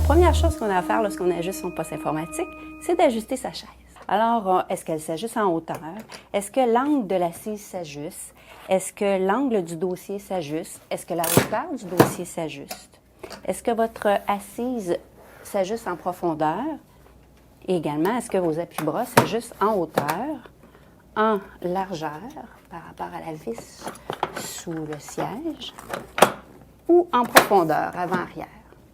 première chose qu'on a à faire lorsqu'on ajuste son poste informatique, c'est d'ajuster sa chaise. Alors, est-ce qu'elle s'ajuste en hauteur? Est-ce que l'angle de l'assise s'ajuste? Est-ce que l'angle du dossier s'ajuste? Est-ce que la hauteur du dossier s'ajuste? Est-ce que votre assise s'ajuste en profondeur? Et également, est-ce que vos appuis-bras s'ajustent en hauteur, en largeur, par rapport à la vis sous le siège, ou en profondeur, avant-arrière?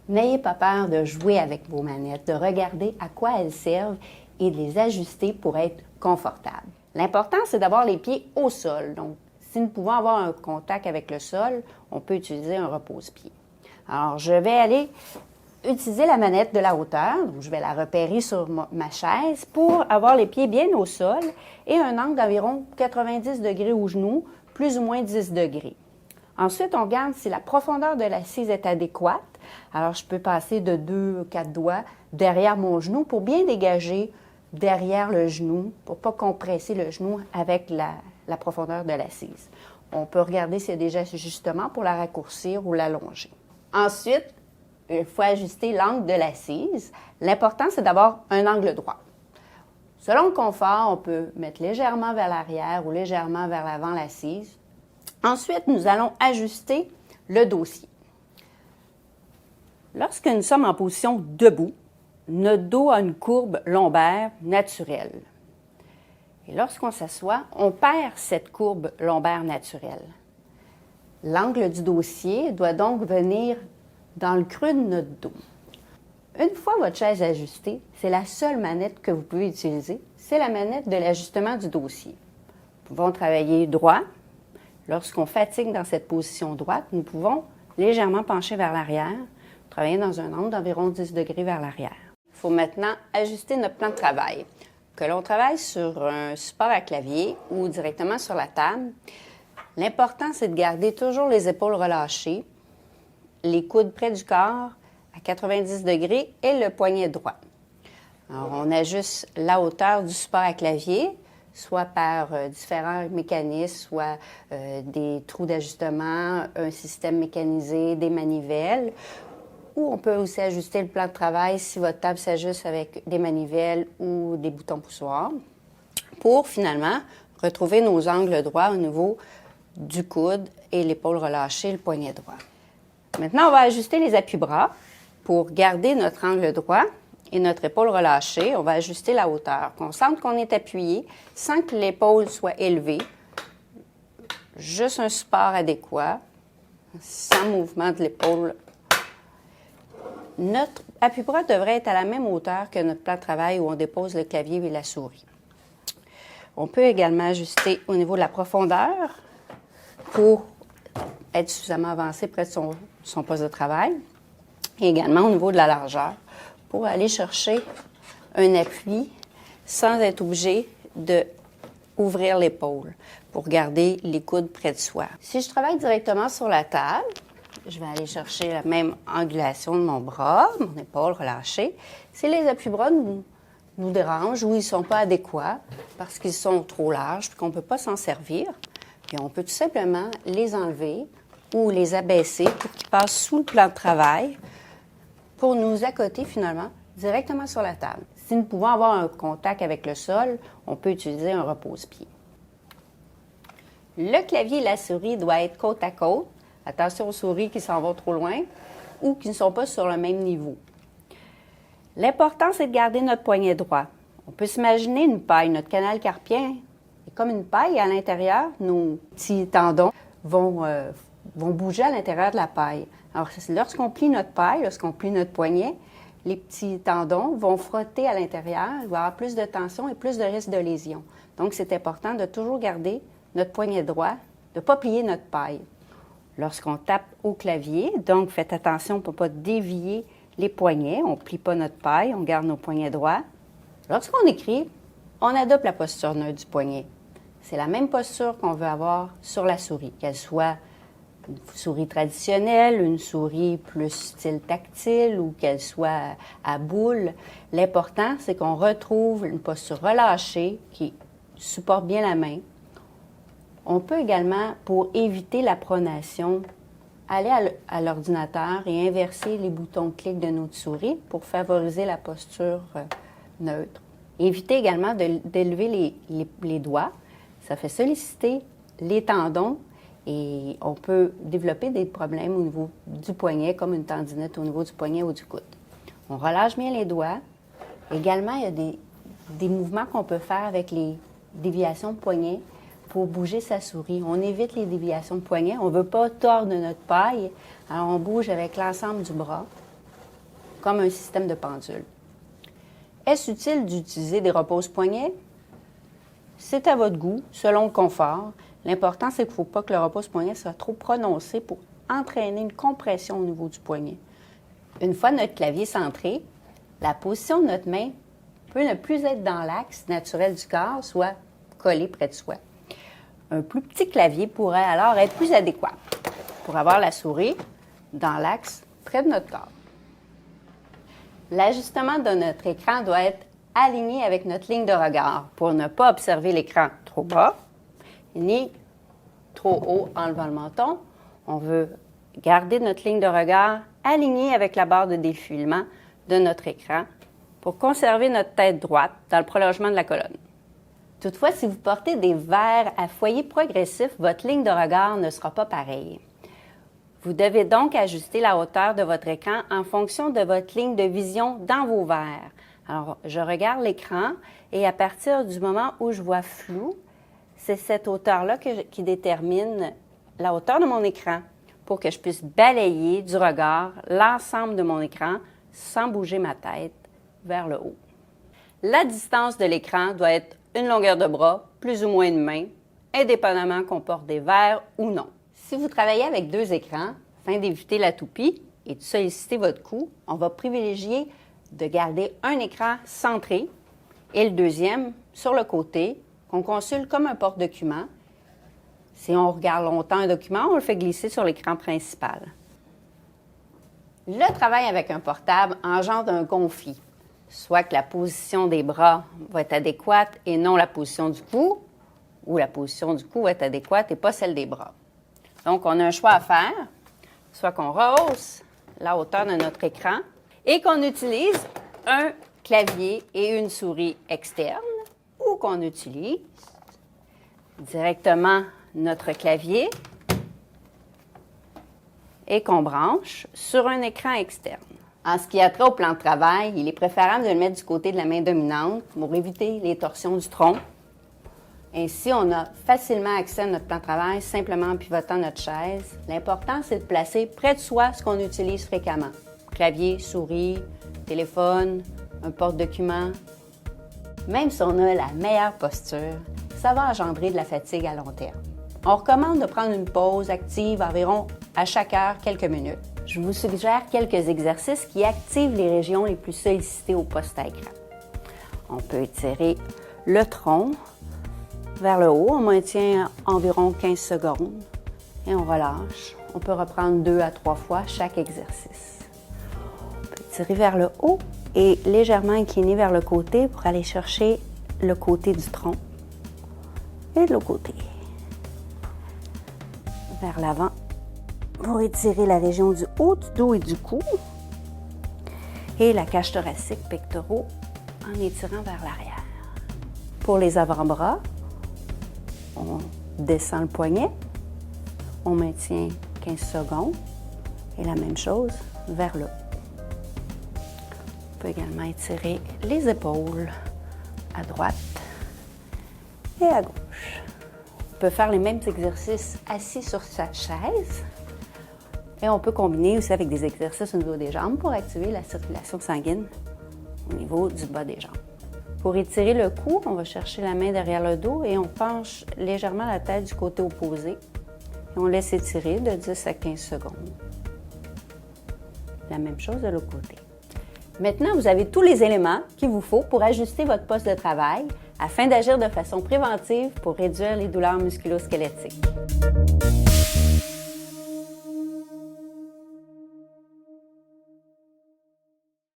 N'ayez pas peur de jouer avec vos manettes, de regarder à quoi elles servent et de les ajuster pour être confortables. L'important, c'est d'avoir les pieds au sol. Donc, si nous pouvons avoir un contact avec le sol, on peut utiliser un repose-pied. Alors, je vais aller utiliser la manette de la hauteur. Donc, je vais la repérer sur ma chaise pour avoir les pieds bien au sol et un angle d'environ 90 degrés au genou, plus ou moins 10 degrés. Ensuite, on regarde si la profondeur de l'assise est adéquate. Alors, je peux passer de 2 à 4 doigts derrière mon genou pour bien dégager derrière le genou, pour ne pas compresser le genou avec la profondeur de l'assise. On peut regarder s'il y a des ajustements pour la raccourcir ou l'allonger. Ensuite, il faut ajuster l'angle de l'assise. L'important, c'est d'avoir un angle droit. Selon le confort, on peut mettre légèrement vers l'arrière ou légèrement vers l'avant l'assise. Ensuite, nous allons ajuster le dossier. Lorsque nous sommes en position debout, notre dos a une courbe lombaire naturelle. Et lorsqu'on s'assoit, on perd cette courbe lombaire naturelle. L'angle du dossier doit donc venir dans le creux de notre dos. Une fois votre chaise ajustée, c'est la seule manette que vous pouvez utiliser, c'est la manette de l'ajustement du dossier. Nous pouvons travailler droit. Lorsqu'on fatigue dans cette position droite, nous pouvons légèrement pencher vers l'arrière, travailler dans un angle d'environ 10 degrés vers l'arrière. Il faut maintenant ajuster notre plan de travail. Que l'on travaille sur un support à clavier ou directement sur la table, l'important, c'est de garder toujours les épaules relâchées, les coudes près du corps à 90 degrés et le poignet droit. Alors, on ajuste la hauteur du support à clavier, soit par différents mécanismes, soit des trous d'ajustement, un système mécanisé, des manivelles, ou on peut aussi ajuster le plan de travail si votre table s'ajuste avec des manivelles ou des boutons poussoirs, pour finalement retrouver nos angles droits au niveau du coude et l'épaule relâchée, le poignet droit. Maintenant, on va ajuster les appuis-bras pour garder notre angle droit et notre épaule relâchée. On va ajuster la hauteur. On sente qu'on est appuyé sans que l'épaule soit élevée. Juste un support adéquat, sans mouvement de l'épaule. Notre appui-bras devrait être à la même hauteur que notre plan de travail où on dépose le clavier et la souris. On peut également ajuster au niveau de la profondeur pour être suffisamment avancé près de son poste de travail. Et également au niveau de la largeur pour aller chercher un appui sans être obligé d'ouvrir l'épaule pour garder les coudes près de soi. Si je travaille directement sur la table, je vais aller chercher la même angulation de mon bras, mon épaule relâchée. Si les appuis-bras nous dérangent ou ils ne sont pas adéquats parce qu'ils sont trop larges et qu'on ne peut pas s'en servir, puis on peut tout simplement les enlever ou les abaisser pour qu'ils passent sous le plan de travail pour nous accoter finalement directement sur la table. Si nous pouvons avoir un contact avec le sol, on peut utiliser un repose-pied. Le clavier et la souris doivent être côte à côte. Attention aux souris qui s'en vont trop loin ou qui ne sont pas sur le même niveau. L'important, c'est de garder notre poignet droit. On peut s'imaginer une paille. Notre canal carpien est comme une paille et à l'intérieur, nos petits tendons vont bouger à l'intérieur de la paille. Alors, lorsqu'on plie notre paille, lorsqu'on plie notre poignet, les petits tendons vont frotter à l'intérieur, il va y avoir plus de tension et plus de risque de lésion. Donc, c'est important de toujours garder notre poignet droit, de ne pas plier notre paille. Lorsqu'on tape au clavier, donc faites attention pour ne pas dévier les poignets, on ne plie pas notre paille, on garde nos poignets droits. Lorsqu'on écrit, on adopte la posture neutre du poignet. C'est la même posture qu'on veut avoir sur la souris, qu'elle soit une souris traditionnelle, une souris plus style tactile ou qu'elle soit à boule. L'important, c'est qu'on retrouve une posture relâchée qui supporte bien la main. On peut également, pour éviter la pronation, aller à l'ordinateur et inverser les boutons de clic de notre souris pour favoriser la posture neutre. Évitez également d'élever les doigts. Ça fait solliciter les tendons et on peut développer des problèmes au niveau du poignet, comme une tendinite au niveau du poignet ou du coude. On relâche bien les doigts. Également, il y a des mouvements qu'on peut faire avec les déviations de poignet pour bouger sa souris. On évite les déviations de poignet. On ne veut pas tordre notre paille. Alors, on bouge avec l'ensemble du bras, comme un système de pendule. Est-ce utile d'utiliser des repose-poignets? C'est à votre goût, selon le confort. L'important, c'est qu'il ne faut pas que le repose-poignet soit trop prononcé pour entraîner une compression au niveau du poignet. Une fois notre clavier centré, la position de notre main peut ne plus être dans l'axe naturel du corps, soit collée près de soi. Un plus petit clavier pourrait alors être plus adéquat pour avoir la souris dans l'axe près de notre corps. L'ajustement de notre écran doit être aligné avec notre ligne de regard pour ne pas observer l'écran trop bas ni trop haut en levant le menton. On veut garder notre ligne de regard alignée avec la barre de défilement de notre écran pour conserver notre tête droite dans le prolongement de la colonne. Toutefois, si vous portez des verres à foyer progressif, votre ligne de regard ne sera pas pareille. Vous devez donc ajuster la hauteur de votre écran en fonction de votre ligne de vision dans vos verres. Alors, je regarde l'écran et à partir du moment où je vois flou, c'est cette hauteur-là qui détermine la hauteur de mon écran pour que je puisse balayer du regard l'ensemble de mon écran sans bouger ma tête vers le haut. La distance de l'écran doit être une longueur de bras, plus ou moins une main, indépendamment qu'on porte des verres ou non. Si vous travaillez avec deux écrans, afin d'éviter la toupie et de solliciter votre cou, on va privilégier de garder un écran centré et le deuxième sur le côté, qu'on consulte comme un porte-document. Si on regarde longtemps un document, on le fait glisser sur l'écran principal. Le travail avec un portable engendre un conflit, soit que la position des bras va être adéquate et non la position du cou, ou la position du cou va être adéquate et pas celle des bras. Donc, on a un choix à faire, soit qu'on rehausse la hauteur de notre écran et qu'on utilise un clavier et une souris externe, ou qu'on utilise directement notre clavier et qu'on branche sur un écran externe. En ce qui a trait au plan de travail, il est préférable de le mettre du côté de la main dominante pour éviter les torsions du tronc. Ainsi, on a facilement accès à notre plan de travail simplement en pivotant notre chaise. L'important, c'est de placer près de soi ce qu'on utilise fréquemment. Clavier, souris, téléphone, un porte-document. Même si on a la meilleure posture, ça va engendrer de la fatigue à long terme. On recommande de prendre une pause active environ à chaque heure, quelques minutes. Je vous suggère quelques exercices qui activent les régions les plus sollicitées au poste à écran. On peut étirer le tronc vers le haut. On maintient environ 15 secondes et on relâche. On peut reprendre 2 à 3 fois chaque exercice. On peut tirer vers le haut et légèrement incliner vers le côté pour aller chercher le côté du tronc et de l'autre côté. Vers l'avant pour étirer la région du haut du dos et du cou et la cage thoracique, pectoraux en étirant vers l'arrière. Pour les avant-bras, on descend le poignet, on maintient 15 secondes et la même chose vers le haut. On peut également étirer les épaules à droite et à gauche. On peut faire les mêmes exercices assis sur sa chaise et on peut combiner aussi avec des exercices au niveau des jambes pour activer la circulation sanguine au niveau du bas des jambes. Pour étirer le cou, on va chercher la main derrière le dos et on penche légèrement la tête du côté opposé. Et on laisse étirer de 10 à 15 secondes. La même chose de l'autre côté. Maintenant, vous avez tous les éléments qu'il vous faut pour ajuster votre poste de travail afin d'agir de façon préventive pour réduire les douleurs musculo-squelettiques.